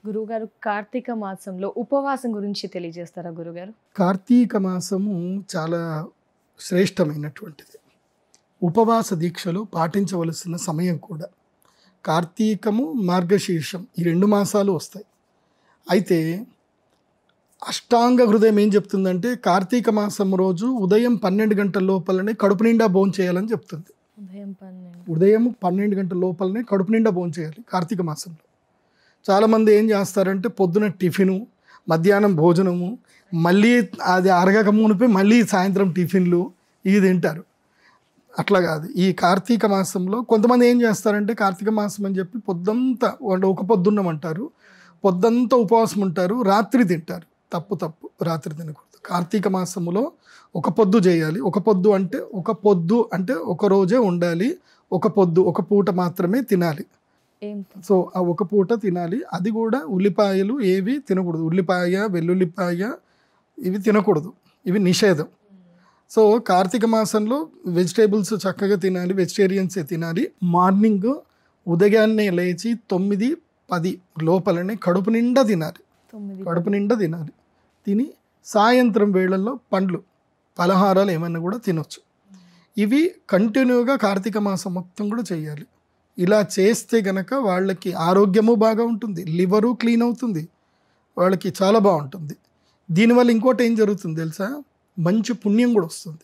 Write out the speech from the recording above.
గురువుగారు కార్తీక మాసంలో ఉపవాసం గురించి తెలియజేస్తారా గురుగారు? కార్తీక మాసము చాలా శ్రేష్టమైనటువంటిది. ఉపవాస దీక్షలు పాటించవలసిన సమయం కూడా. కార్తీకము, మార్గశీర్షం ఈ 2 మాసాలు వస్తాయి. అయితే అష్టాంగ హృదయం ఏం చెప్తుందంటే కార్తీక మాసం రోజు ఉదయం 12 గంటల లోపలనే కడుపు నిండా భోంచేయాలని చెప్తుంది. ఉదయం 12 గంటల లోపలనే కడుపు నిండా భోంచేయాలి కార్తీక మాసంలో. చాలామంది ఏం చేస్తారంటే పొద్దున టిఫిను, మధ్యాహ్నం భోజనము, మళ్ళీ అది అరగక మునిపే మళ్ళీ సాయంత్రం టిఫిన్లు ఇవి తింటారు. అట్లా కాదు. ఈ కార్తీక మాసంలో కొంతమంది ఏం చేస్తారంటే కార్తీక మాసం అని చెప్పి పొద్దంతా ఒక పొద్దున్నమంటారు, పొద్దంతా ఉపవాసం ఉంటారు, రాత్రి తింటారు. తప్పు, రాత్రి తినకూడదు. కార్తీక మాసములో ఒక పొద్దు చేయాలి. ఒక పొద్దు అంటే ఒక రోజే ఉండాలి. ఒక పొద్దు, ఒక పూట మాత్రమే తినాలి. సో ఆ ఒక పూట తినాలి. అది కూడా ఉల్లిపాయలు ఏవి తినకూడదు. ఉల్లిపాయ, వెల్లుల్లిపాయ ఇవి తినకూడదు. ఇవి నిషేధం. సో కార్తీక మాసంలో వెజిటేబుల్స్ చక్కగా తినాలి, వెజిటేరియన్సే తినాలి. మార్నింగ్ ఉదయాన్నే లేచి 9-10 లోపలనే కడుపు నిండా తినాలి. తిని సాయంత్రం వేళల్లో పండ్లు, పలహారాలు ఏమన్నా కూడా తినొచ్చు. ఇవి కంటిన్యూగా కార్తీక మాసం మొత్తం కూడా చేయాలి. ఇలా చేస్తే గనక వాళ్ళకి ఆరోగ్యము బాగా ఉంటుంది, లివరు క్లీన్ అవుతుంది, వాళ్ళకి చాలా బాగుంటుంది. దీనివల్ల ఇంకోటి ఏం జరుగుతుంది తెలుసా, మంచి పుణ్యం కూడా వస్తుంది.